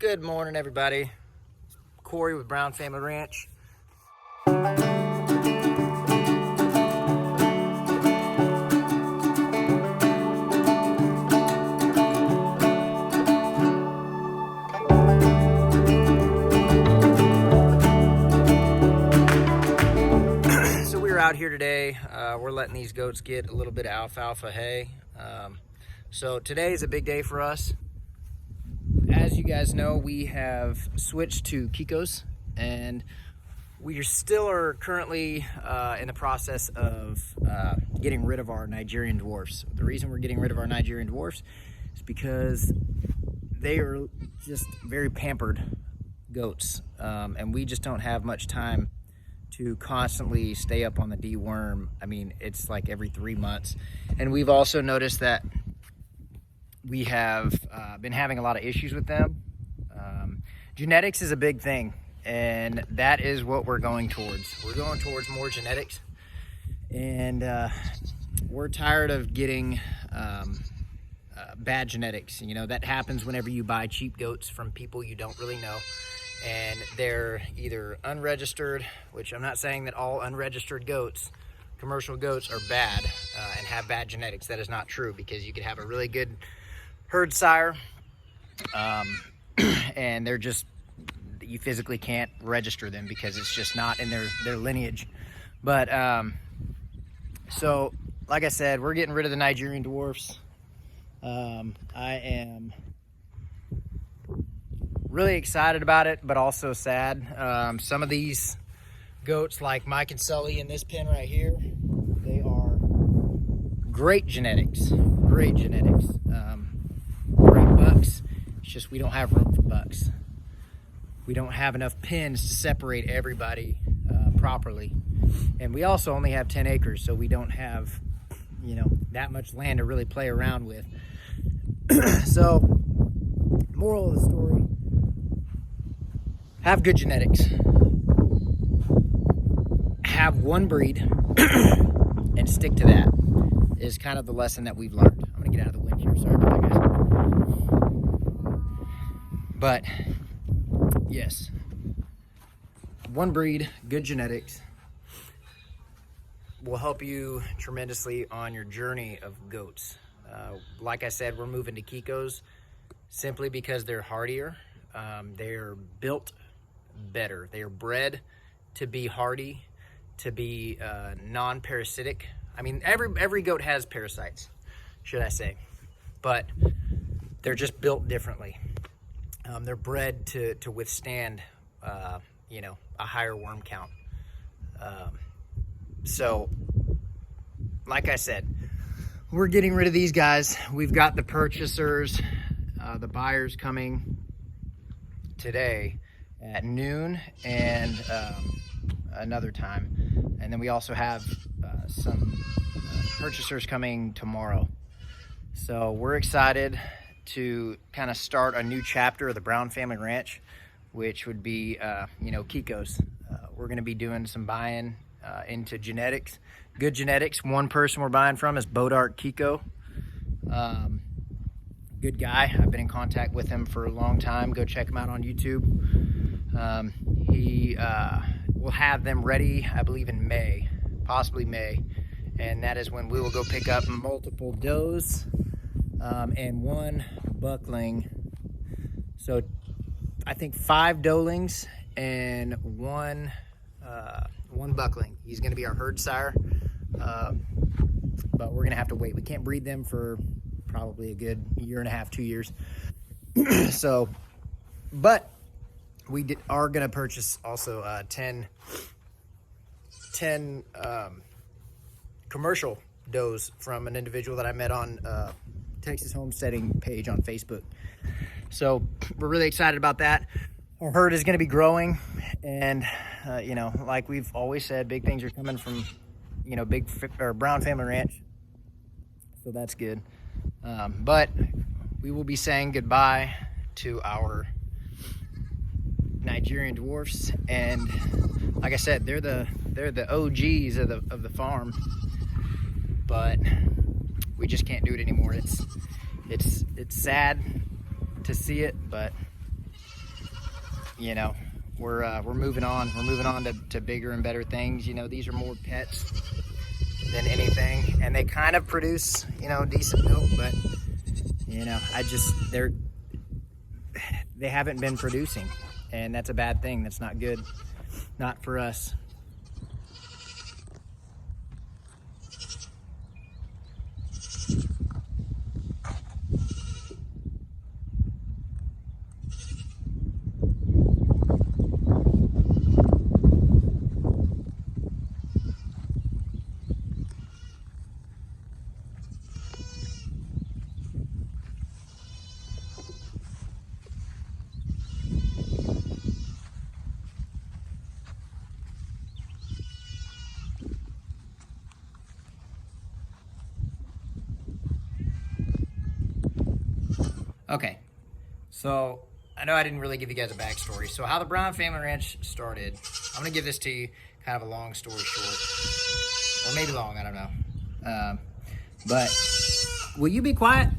Good morning, everybody. Corey with Brown Family Ranch. So we're out here today. We're letting these goats get a little bit of alfalfa hay. So today is a big day for us. As you guys know, we have switched to Kiko's, and we still are currently in the process of getting rid of our Nigerian Dwarfs. The reason we're getting rid of our Nigerian Dwarfs is because they are just very pampered goats, and we just don't have much time to constantly stay up on the deworm. I mean, it's like every 3 months. And we've also noticed that we have been having a lot of issues with them. Genetics is a big thing, and that is what we're going towards. We're going towards more genetics, and we're tired of getting bad genetics. You know, that happens whenever you buy cheap goats from people you don't really know, and they're either unregistered, which I'm not saying that all unregistered goats, commercial goats, are bad and have bad genetics. That is not true, because you could have a really good herd sire, and they're just, you physically can't register them because it's just not in their lineage. But so like I said, we're getting rid of the Nigerian Dwarfs. I am really excited about it, but also sad. Some of these goats, like Mike and Sully in this pen right here, they are great genetics, great genetics. Great bucks. It's just we don't have room for bucks. We don't have enough pens to separate everybody properly, and we also only have 10 acres, so we don't have, you know, that much land to really play around with. So, moral of the story: have good genetics, have one breed, and stick to that. Is kind of the lesson that we've learned. I'm gonna get out of the wind here. Sorry about that, guys. But yes, one breed, good genetics will help you tremendously on your journey of goats. Like I said, we're moving to Kiko's simply because they're hardier. They're built better. They are bred to be hardy, to be non-parasitic. I mean, every goat has parasites, should I say, but they're just built differently. They're bred to withstand, you know, a higher worm count. So, like I said, we're getting rid of these guys. We've got the purchasers, the buyers coming today at noon and another time. And then we also have some purchasers coming tomorrow. So we're excited to kind of start a new chapter of the Brown Family Ranch, which would be, you know, Kiko's. We're going to be doing some buying into genetics, good genetics. One person we're buying from is Bodark Kiko. Good guy. I've been in contact with him for a long time. Go check him out on YouTube. He will have them ready, I believe, in May, possibly May. And that is when we will go pick up multiple does and one buckling. So I think 5 doelings and one buckling. He's going to be our herd sire, but we're going to have to wait. We can't breed them for probably a good 1.5 to 2 years. So, but we are going to purchase also 10 commercial does from an individual that I met on Texas Homesteading page on Facebook. So we're really excited about that. Our herd is going to be growing, and you know, like we've always said, big things are coming from, you know, Brown Family Ranch. So that's good. But we will be saying goodbye to our Nigerian Dwarfs, and like I said, they're the OGs of the farm. But we just can't do it anymore. It's sad to see it, but you know, we're moving on. We're moving on to bigger and better things. You know, these are more pets than anything, and they kind of produce, you know, decent milk, but you know, they haven't been producing, and that's a bad thing. That's not good, not for us. Okay, so I know I didn't really give you guys a backstory. So how the Brown Family Ranch started, I'm gonna give this to you kind of a long story short, or maybe long, I don't know. But will you be quiet?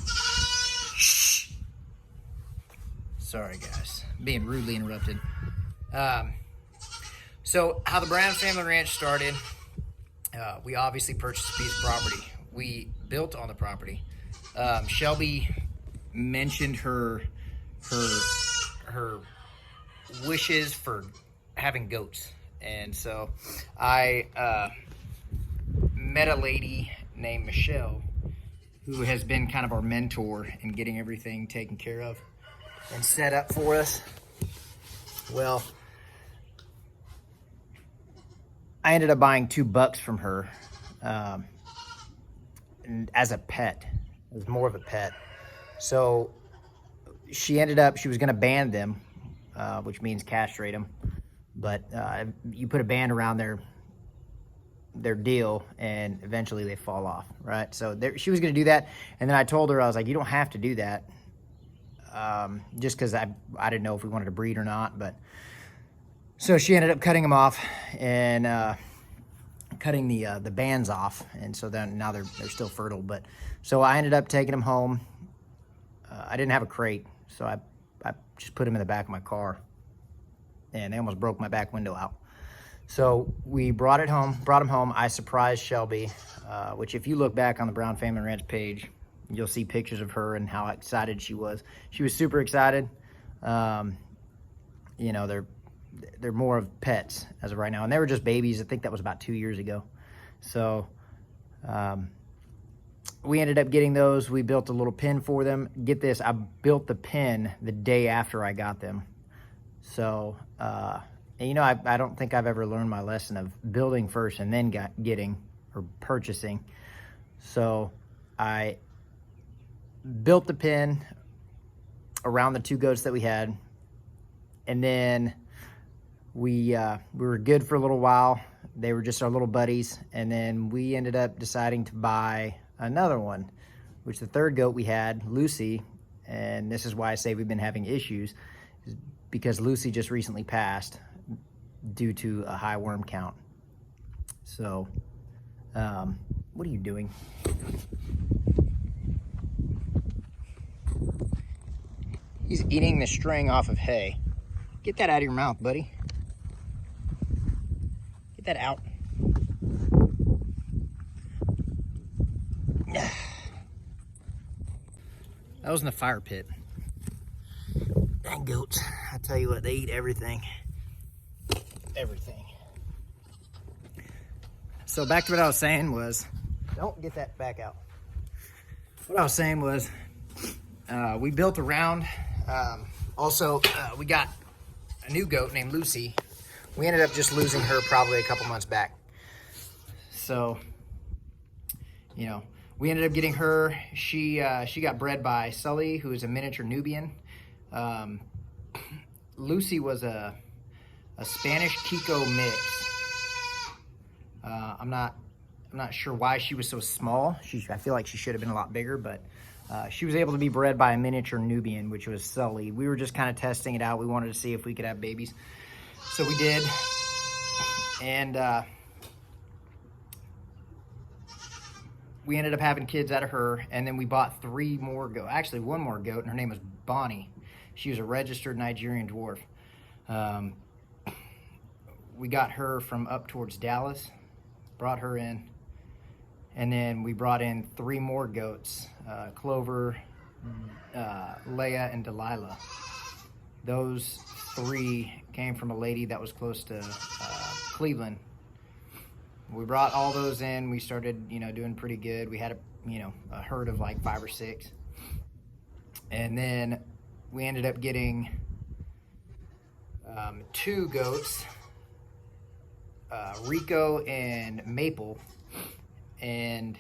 Shh. Sorry guys, being rudely interrupted. So how the Brown Family Ranch started, we obviously purchased a piece of property. We built on the property. Shelby mentioned her wishes for having goats, and so I met a lady named Michelle who has been kind of our mentor in getting everything taken care of and set up for us. Well, I ended up buying 2 bucks from her and as a pet. It was more of a pet. So she was going to ban them, which means castrate them. But you put a band around their deal, and eventually they fall off, right? So she was going to do that, and then I told her, I was like, you don't have to do that, just because I didn't know if we wanted to breed or not. But so she ended up cutting them off and cutting the bands off, and so then now they're still fertile. But so I ended up taking them home. I didn't have a crate, so I just put them in the back of my car, and they almost broke my back window out. So we brought them home. I surprised Shelby, which if you look back on the Brown Family Ranch page, you'll see pictures of her and how excited she was. She was super excited. You know, they're more of pets as of right now, and they were just babies. I think that was about 2 years ago. So we ended up getting those. We built a little pen for them. Get this, I built the pen the day after I got them. So, and you know, I don't think I've ever learned my lesson of building first and then getting or purchasing. So I built the pen around the 2 goats that we had, and then we were good for a little while. They were just our little buddies, and then we ended up deciding to buy another one, which the 3rd goat we had, Lucy, and this is why I say we've been having issues, is because Lucy just recently passed due to a high worm count. So, what are you doing? He's eating the string off of hay. Get that out of your mouth, buddy. Get that out. That was in the fire pit. Dang goats. I tell you what, they eat everything. Everything. So back to what I was saying was, don't get that back out. What I was saying was, we built around. Also, we got a new goat named Lucy. We ended up just losing her probably a couple months back. So, you know, we ended up getting her. She got bred by Sully, who is a miniature Nubian. Lucy was a Spanish Kiko mix. I'm not sure why she was so small. I feel like she should have been a lot bigger, but she was able to be bred by a miniature Nubian, which was Sully. We were just kind of testing it out. We wanted to see if we could have babies. So we did. And we ended up having kids out of her, and then we bought 3 more goats. Actually, 1 more goat, and her name was Bonnie. She was a registered Nigerian Dwarf. We got her from up towards Dallas, brought her in, and then we brought in 3 more goats, Clover, Leia, and Delilah. Those 3 came from a lady that was close to Cleveland. We brought all those in. We started, doing pretty good. We had a herd of like 5 or 6. And then we ended up getting 2 goats, Rico and Maple, and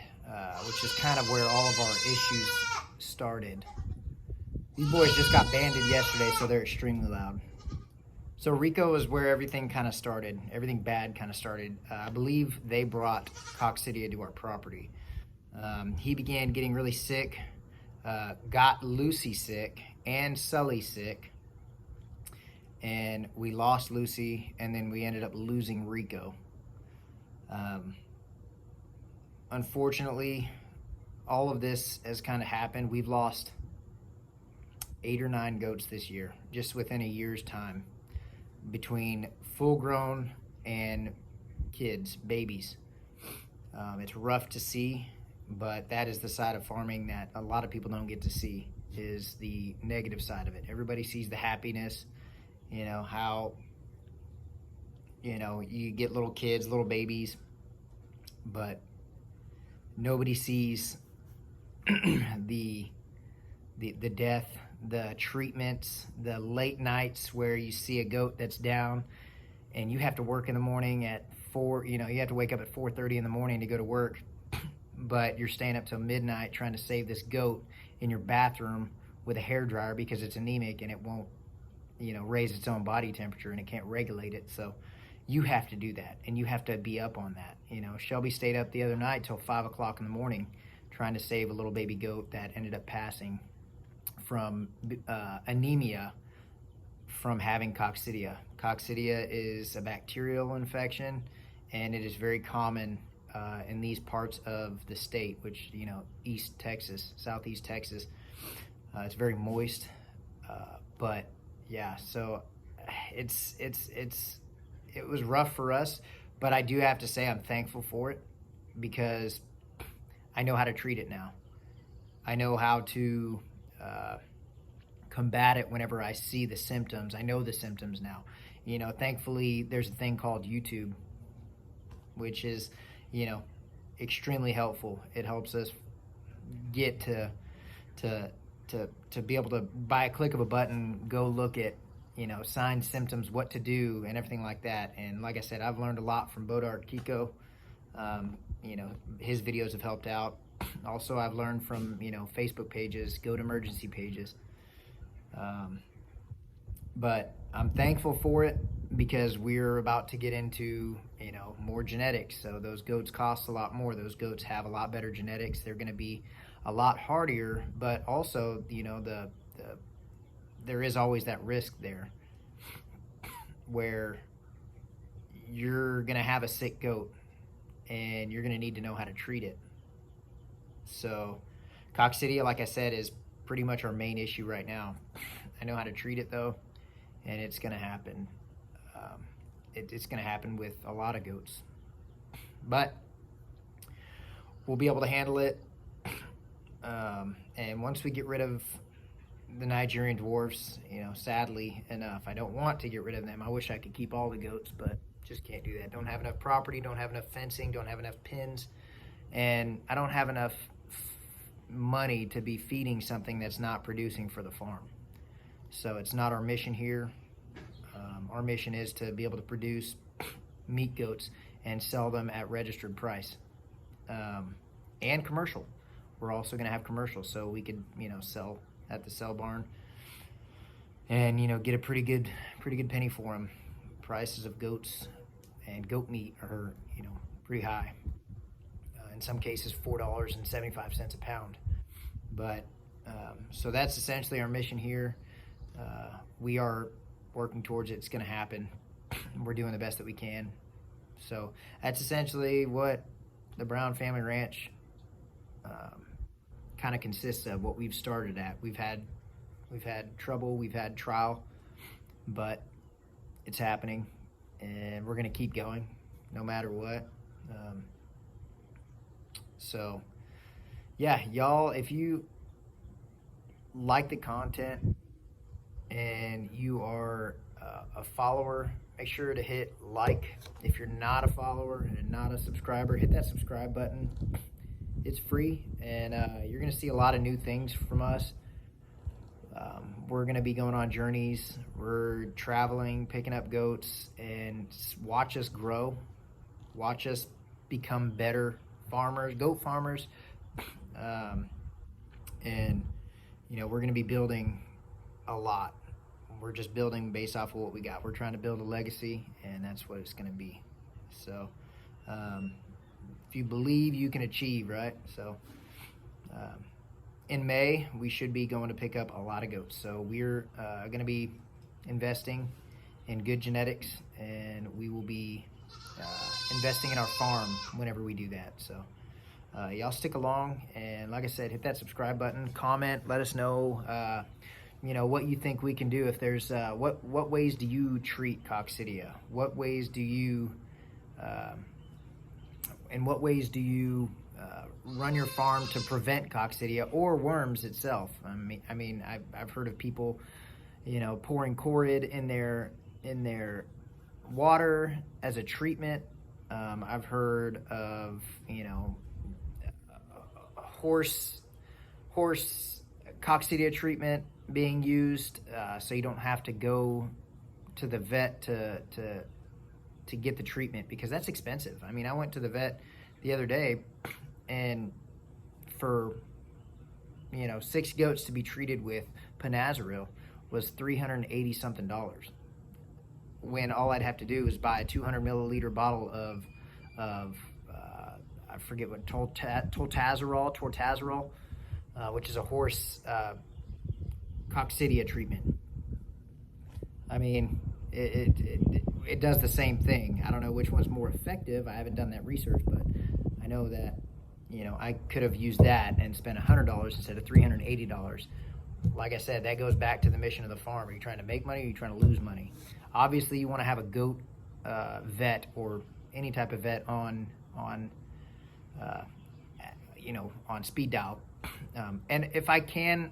which is kind of where all of our issues started. These boys just got banded yesterday, so they're extremely loud. So Rico is where everything kind of started. Everything bad kind of started. I believe they brought coccidia to our property. He began getting really sick, got Lucy sick and Sully sick, and we lost Lucy, and then we ended up losing Rico. Unfortunately, all of this has kind of happened. We've lost 8 or 9 goats this year, just within a year's time, between full grown and kids, babies. It's rough to see, but that is the side of farming that a lot of people don't get to see, is the negative side of it. Everybody sees the happiness, how, you get little kids, little babies, but nobody sees the death, the treatments, the late nights where you see a goat that's down and you have to work in the morning at 4, you have to wake up at 4:30 in the morning to go to work, but you're staying up till midnight trying to save this goat in your bathroom with a hairdryer because it's anemic and it won't, raise its own body temperature and it can't regulate it. So you have to do that, and you have to be up on that. Shelby stayed up the other night till 5 o'clock in the morning trying to save a little baby goat that ended up passing from anemia from having coccidia. Coccidia is a bacterial infection, and it is very common in these parts of the state, which, East Texas, Southeast Texas. It's very moist, but yeah, so it was rough for us, but I do have to say I'm thankful for it because I know how to treat it now. I know how to combat it whenever I see the symptoms. I know the symptoms now. Thankfully, there's a thing called YouTube, which is, extremely helpful. It helps us get to be able to, by a click of a button, go look at, signs, symptoms, what to do, and everything like that. And like I said, I've learned a lot from Bodart Kiko. His videos have helped out. Also, I've learned from, Facebook pages, goat emergency pages. But I'm thankful for it because we're about to get into, more genetics. So those goats cost a lot more. Those goats have a lot better genetics. They're going to be a lot hardier, but also, there is always that risk there where you're going to have a sick goat and you're going to need to know how to treat it. So coccidia, like I said, is pretty much our main issue right now. I know how to treat it though, and it's going to happen. It's going to happen with a lot of goats, but we'll be able to handle it. And once we get rid of the Nigerian Dwarfs, sadly enough, I don't want to get rid of them. I wish I could keep all the goats, but just can't do that. Don't have enough property, don't have enough fencing, don't have enough pens, and I don't have enough money to be feeding something that's not producing for the farm. So it's not our mission here. Our mission is to be able to produce meat goats and sell them at registered price, and commercial. We're also going to have commercials, so we could, sell at the sell barn and, get a pretty good penny for them. Prices of goats and goat meat are, pretty high. In some cases, $4.75 a pound. But so that's essentially our mission here. We are working towards it. It's going to happen. We're doing the best that we can. So that's essentially what the Brown Family Ranch kind of consists of, what we've started at. We've We've had trouble, we've had trial, but it's happening, and we're gonna keep going no matter what. So yeah, y'all, if you like the content and you are a follower, make sure to hit like. If you're not a follower and not a subscriber, hit that subscribe button. It's free, and you're gonna see a lot of new things from us. We're gonna be going on journeys, we're traveling, picking up goats, and watch us grow, watch us become better farmers, goat farmers. And you know, we're gonna be building a lot. We're just building based off of what we got. We're trying to build a legacy, and that's what it's gonna be. So if you believe, you can achieve, right? So in May, we should be going to pick up a lot of goats. So we're going to be investing in good genetics, and we will be investing in our farm whenever we do that. So y'all stick along, and like I said, hit that subscribe button, comment, let us know, you know, what you think we can do. If there's, what ways do you treat coccidia? What ways do you, in what ways do you run your farm to prevent coccidia or worms itself? I mean, I've heard of people, you know, pouring Corid in their water as a treatment. I've heard of, you know, horse coccidia treatment being used, so you don't have to go to the vet to get the treatment, because that's expensive. I mean, I went to the vet the other day, and for, you know, 6 goats to be treated with Panazaril was $380 something, when all I'd have to do is buy a 200 milliliter bottle of I forget what, tortazerol, which is a horse coccidia treatment. I mean, it does the same thing. I don't know which one's more effective. I haven't done that research, but I know that, you know, I could have used that and spent $100 instead of $380. Like I said, that goes back to the mission of the farm. Are you trying to make money, or are you trying to lose money? Obviously, you want to have a goat vet, or any type of vet on you know, on speed dial. And if I can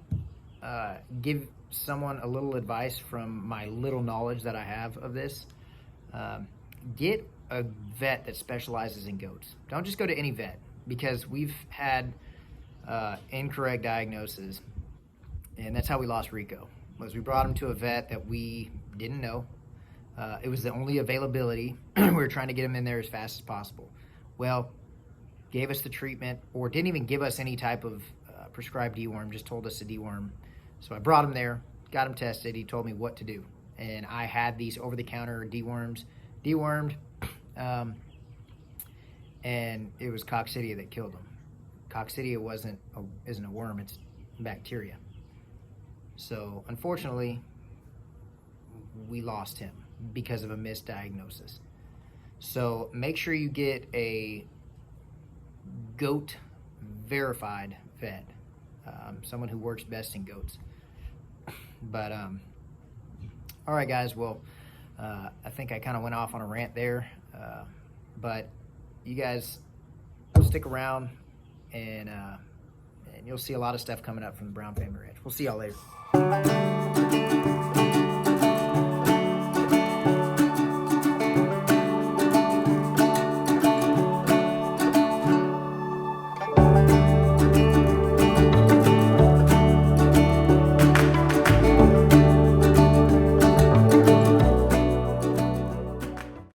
give someone a little advice from my little knowledge that I have of this, get a vet that specializes in goats. Don't just go to any vet, because we've had incorrect diagnoses, and that's how we lost Rico. Was we brought him to a vet that we didn't know. It was the only availability. We were trying to get him in there as fast as possible. Well, gave us the treatment, or didn't even give us any type of prescribed deworm, just told us to deworm. So I brought him there, got him tested. He told me what to do, and I had these over-the-counter dewormed, and it was coccidia that killed him. Coccidia isn't a worm; it's bacteria. So unfortunately, we lost him because of a misdiagnosis. So make sure you get a goat verified vet, someone who works best in goats. But all right, guys, well, I think I kind of went off on a rant there, but you guys stick around, and you'll see a lot of stuff coming up from the Brown Family Ranch. We'll see y'all later.